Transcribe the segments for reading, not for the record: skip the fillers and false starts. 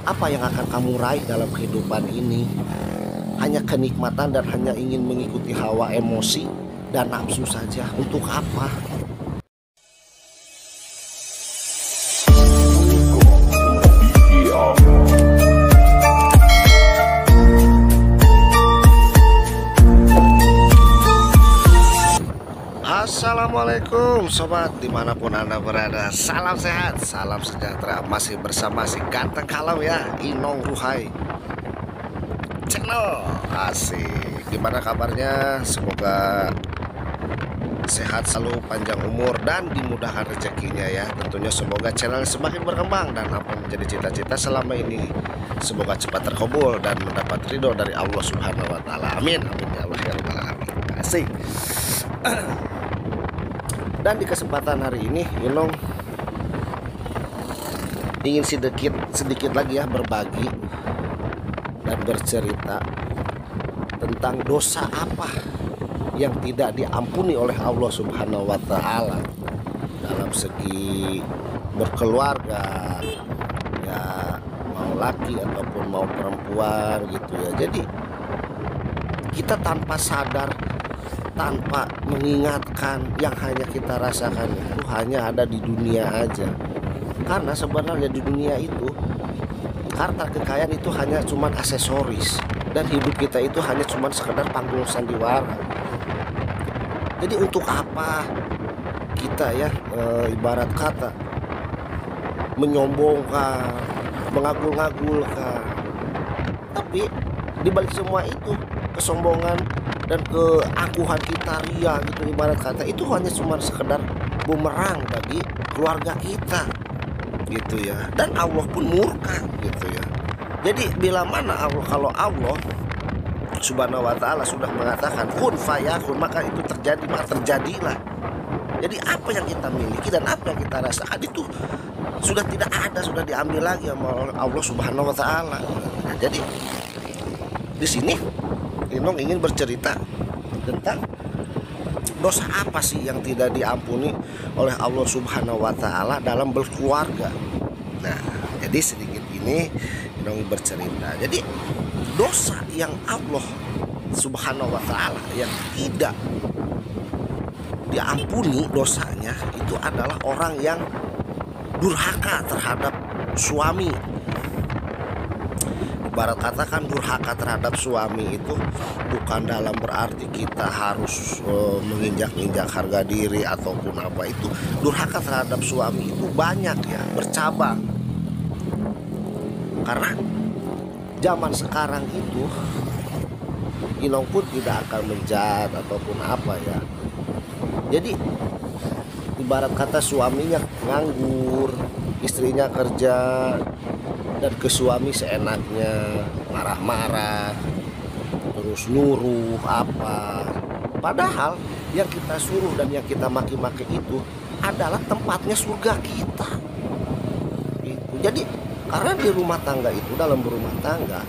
Apa yang akan kamu raih dalam kehidupan ini? Hanya kenikmatan dan hanya ingin mengikuti hawa emosi dan nafsu saja. Untuk apa? Assalamualaikum sobat, dimanapun anda berada. Salam sehat, salam sejahtera. Masih bersama si ganteng kalem ya, Inong Ruhai Channel. Asik, gimana kabarnya? Semoga sehat selalu, panjang umur dan dimudahkan rezekinya ya. Tentunya semoga channel semakin berkembang dan apa yang menjadi cita-cita selama ini semoga cepat terkabul dan mendapat ridho dari Allah Subhanahu wa taala. Amin. Amin ya Allah ya rabbal alamin. Asik. Dan di kesempatan hari ini Inong ingin sedikit lagi ya berbagi dan bercerita tentang dosa apa yang tidak diampuni oleh Allah Subhanahu wa taala dalam segi berkeluarga ya, mau laki ataupun mau perempuan gitu ya. Jadi kita tanpa sadar, tanpa mengingatkan, yang hanya kita rasakan itu hanya ada di dunia aja. Karena sebenarnya di dunia itu harta kekayaan itu hanya cuman aksesoris, dan hidup kita itu hanya cuman sekedar panggung sandiwara. Jadi untuk apa kita ya ibarat kata menyombongkan, mengagul-ngagulkan, tapi dibalik semua itu kesombongan dan keangkuhan kita, ria gitu ibarat kata, itu hanya cuma sekedar bumerang bagi keluarga kita gitu ya, dan Allah pun murka gitu ya. Jadi bila mana Allah, kalau Allah Subhanahu wa taala sudah mengatakan kun fayakun, maka itu terjadi, maka terjadilah. Jadi apa yang kita miliki dan apa yang kita rasakan itu sudah tidak ada, sudah diambil lagi sama Allah Subhanahu wa taala. Nah, jadi di sini Inong ingin bercerita tentang dosa apa sih yang tidak diampuni oleh Allah Subhanahu wa taala dalam berkeluarga. Nah, jadi sedikit ini Inong bercerita. Jadi dosa yang Allah Subhanahu wa taala yang tidak diampuni dosanya itu adalah orang yang durhaka terhadap suami. Ibarat katakan durhaka terhadap suami itu bukan dalam berarti kita harus menginjak-injak harga diri ataupun apa itu. Durhaka terhadap suami itu banyak ya, bercabang. Karena zaman sekarang itu Inong pun tidak akan menjahat ataupun apa ya. Jadi ibarat kata suaminya nganggur, istrinya kerja, dan ke suami seenaknya marah-marah, terus nyuruh apa. Padahal yang kita suruh dan yang kita maki-maki itu adalah tempatnya surga kita gitu. Jadi karena di rumah tangga itu, dalam berumah tangga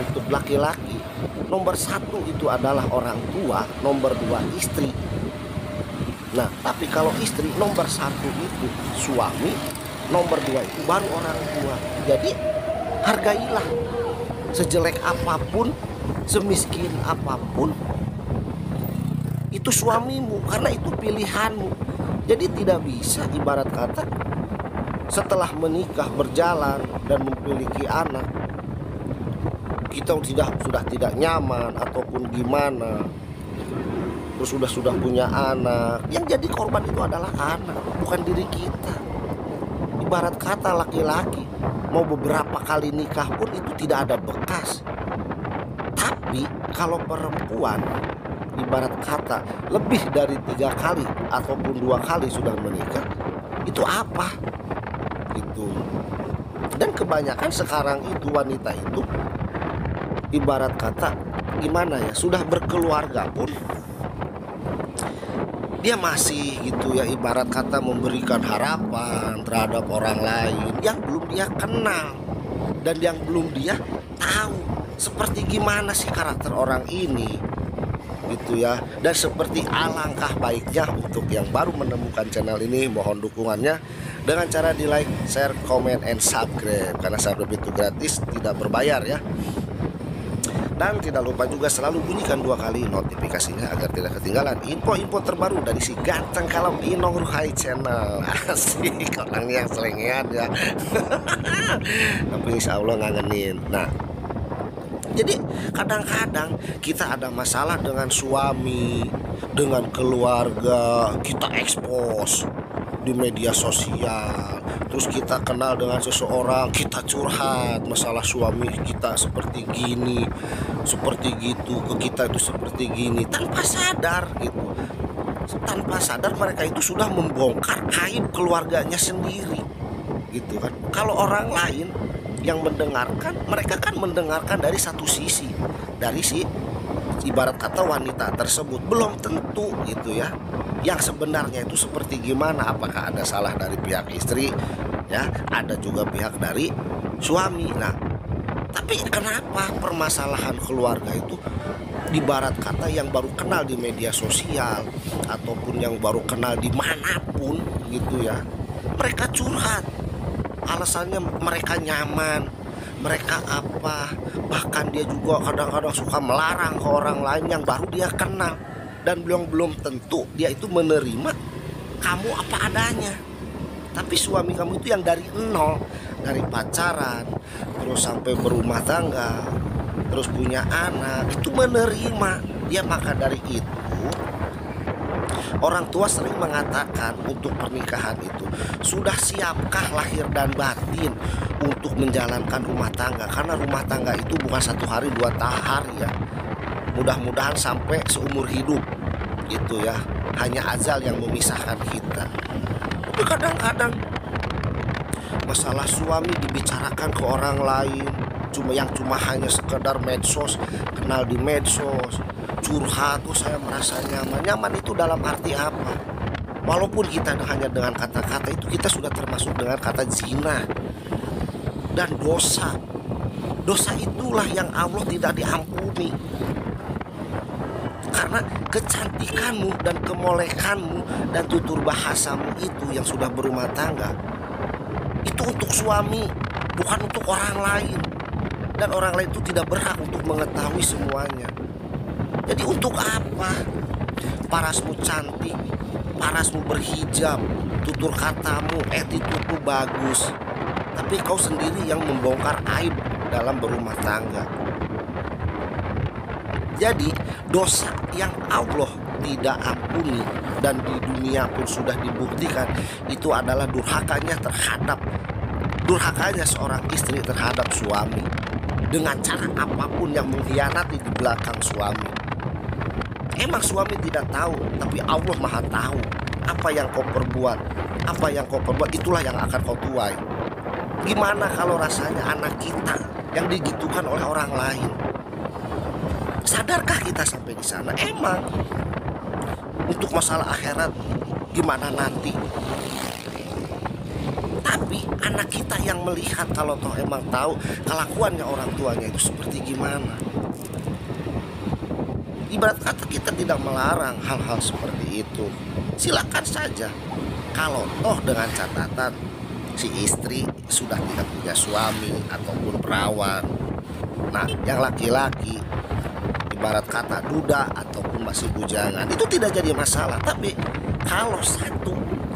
untuk laki-laki nomor satu itu adalah orang tua, nomor dua istri. Nah tapi kalau istri nomor satu itu suami, nomor dua itu baru orang tua. Jadi hargailah sejelek apapun, semiskin apapun, itu suamimu, karena itu pilihanmu. Jadi tidak bisa ibarat kata setelah menikah, berjalan dan memiliki anak, kita sudah tidak nyaman ataupun gimana, terus sudah punya anak, yang jadi korban itu adalah anak, bukan diri kita. Ibarat kata laki-laki mau beberapa kali nikah pun itu tidak ada bekas. Tapi kalau perempuan ibarat kata lebih dari 3 kali ataupun 2 kali sudah menikah, itu apa? Itu. Dan kebanyakan sekarang itu wanita itu ibarat kata gimana ya, sudah berkeluarga pun dia masih gitu ya, ibarat kata memberikan harapan terhadap orang lain yang belum dia kenal dan yang belum dia tahu seperti gimana sih karakter orang ini. gitu ya. Dan seperti alangkah baiknya untuk yang baru menemukan channel ini, mohon dukungannya dengan cara di like, share, comment, and subscribe, karena subscribe itu gratis, tidak berbayar ya. Dan tidak lupa juga selalu bunyikan 2 kali notifikasinya agar tidak ketinggalan info-info terbaru dari si ganteng kalau Inong Ruhai Channel. Asik, orangnya yang selengean ya. Tapi insya Allah ngangenin. Nah, jadi kadang-kadang kita ada masalah dengan suami, dengan keluarga, kita expose di media sosial. Terus kita kenal dengan seseorang, kita curhat masalah suami kita seperti gini, seperti gitu, ke kita itu seperti gini, tanpa sadar gitu. Tanpa sadar mereka itu sudah membongkar aib keluarganya sendiri gitu kan. Kalau orang lain yang mendengarkan, mereka kan mendengarkan dari satu sisi, dari si ibarat kata wanita tersebut, belum tentu gitu ya yang sebenarnya itu seperti gimana. Apakah ada salah dari pihak istri ya, ada juga pihak dari suami. Nah, tapi kenapa permasalahan keluarga itu ibarat kata yang baru kenal di media sosial ataupun yang baru kenal dimanapun gitu ya, mereka curhat, alasannya mereka nyaman, mereka apa, bahkan dia juga kadang-kadang suka melarang ke orang lain yang baru dia kenal, dan belum tentu dia itu menerima kamu apa adanya. Tapi suami kamu itu yang dari nol, dari pacaran terus sampai berumah tangga, terus punya anak, itu menerima dia. Maka dari itu orang tua sering mengatakan untuk pernikahan itu, sudah siapkah lahir dan batin untuk menjalankan rumah tangga? Karena rumah tangga itu bukan 1 hari 2 hari ya, mudah-mudahan sampai seumur hidup gitu ya. Hanya azal yang memisahkan kita. Tapi kadang-kadang masalah suami dibicarakan ke orang lain, cuma hanya sekedar medsos, kenal di medsos, curhat, tuh saya merasa nyaman. Nyaman itu dalam arti apa? Walaupun kita hanya dengan kata-kata itu, kita sudah termasuk dengan kata zina dan dosa. Dosa itulah yang Allah tidak diampuni. Karena kecantikanmu dan kemolekanmu dan tutur bahasamu itu yang sudah berumah tangga, itu untuk suami, bukan untuk orang lain. Dan orang lain itu tidak berhak untuk mengetahui semuanya. Jadi untuk apa parasmu cantik, parasmu berhijab, tutur katamu, attitude-mu bagus, tapi kau sendiri yang membongkar aib dalam berumah tangga? Jadi dosa yang Allah tidak ampuni dan di dunia pun sudah dibuktikan itu adalah durhakanya seorang istri terhadap suami, dengan cara apapun yang mengkhianati di belakang suami. Emang suami tidak tahu, tapi Allah Maha tahu apa yang kau perbuat. Apa yang kau perbuat itulah yang akan kau tuai. Gimana kalau rasanya anak kita yang digitukan oleh orang lain? Sadarkah kita sampai di sana? Emang untuk masalah akhirat gimana nanti? Tapi anak kita yang melihat, kalau toh emang tahu kelakuannya orang tuanya itu seperti gimana. Ibarat kata kita tidak melarang hal-hal seperti itu, silakan saja. Kalau toh dengan catatan si istri sudah tidak punya suami ataupun perawan. Nah, yang laki-laki ibarat kata duda ataupun masih bujangan, itu tidak jadi masalah. Tapi kalau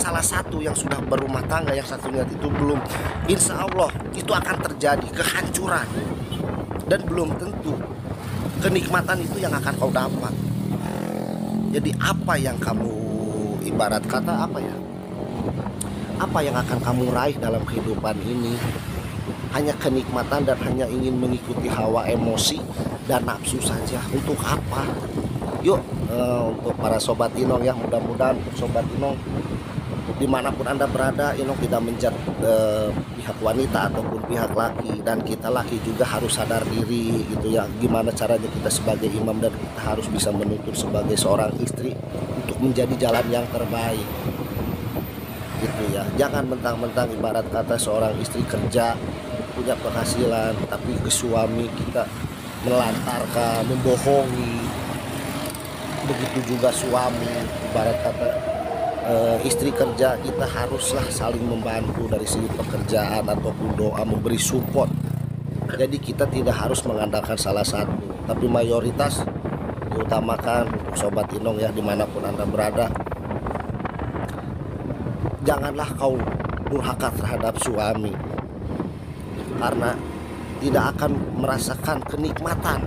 salah satu yang sudah berumah tangga, yang satunya itu belum, insya Allah itu akan terjadi kehancuran. Dan belum tentu kenikmatan itu yang akan kau dapat. Jadi apa yang kamu ibarat kata apa yang akan kamu raih dalam kehidupan ini? Hanya kenikmatan dan hanya ingin mengikuti hawa emosi dan nafsu saja. Untuk apa? Yuk, untuk para sobat Inong ya, mudah-mudahan sobat Inong dimanapun Anda berada, Inong tidak menjat pihak wanita ataupun pihak laki. Dan kita laki juga harus sadar diri gitu ya, gimana caranya kita sebagai imam, dan kita harus bisa menuntut sebagai seorang istri untuk menjadi jalan yang terbaik gitu ya. Jangan mentang-mentang ibarat kata seorang istri kerja punya penghasilan, tapi ke suami kita melantarkan, membohongi, begitu juga suami. Ibarat kata istri kerja, kita haruslah saling membantu dari segi pekerjaan ataupun doa, memberi support. Jadi kita tidak harus mengandalkan salah satu, tapi mayoritas diutamakan. Untuk Sobat Inong ya, dimanapun Anda berada, janganlah kau durhaka terhadap suami, karena tidak akan merasakan kenikmatan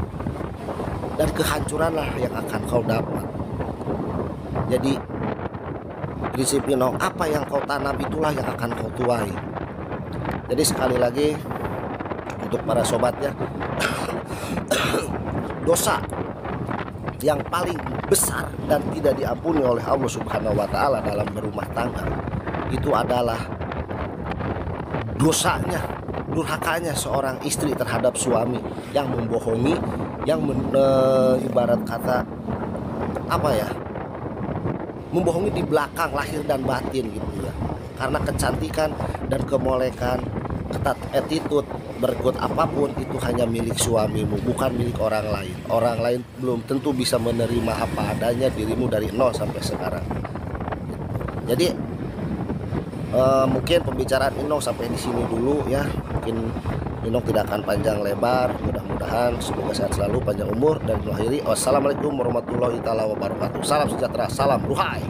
dan kehancuranlah yang akan kau dapat. Jadi prinsip Inong, apa yang kau tanam itulah yang akan kau tuai. Jadi sekali lagi untuk para sobatnya, dosa yang paling besar dan tidak diampuni oleh Allah Subhanahu wa Ta'ala dalam berumah tangga itu adalah dosanya, durhakanya seorang istri terhadap suami yang membohongi, yang ibarat kata apa ya, membohongi di belakang lahir dan batin gitu ya. Karena kecantikan dan kemolekan, ketat attitude, berbuat apapun itu hanya milik suamimu, bukan milik orang lain. Orang lain belum tentu bisa menerima apa adanya dirimu dari nol sampai sekarang. Jadi mungkin pembicaraan Inong sampai di sini dulu ya. Mungkin Inong tidak akan panjang lebar. Mudah-mudahan semoga sehat selalu, panjang umur, dan mengakhiri wassalamualaikum warahmatullahi wabarakatuh. Salam sejahtera, salam Ruhai.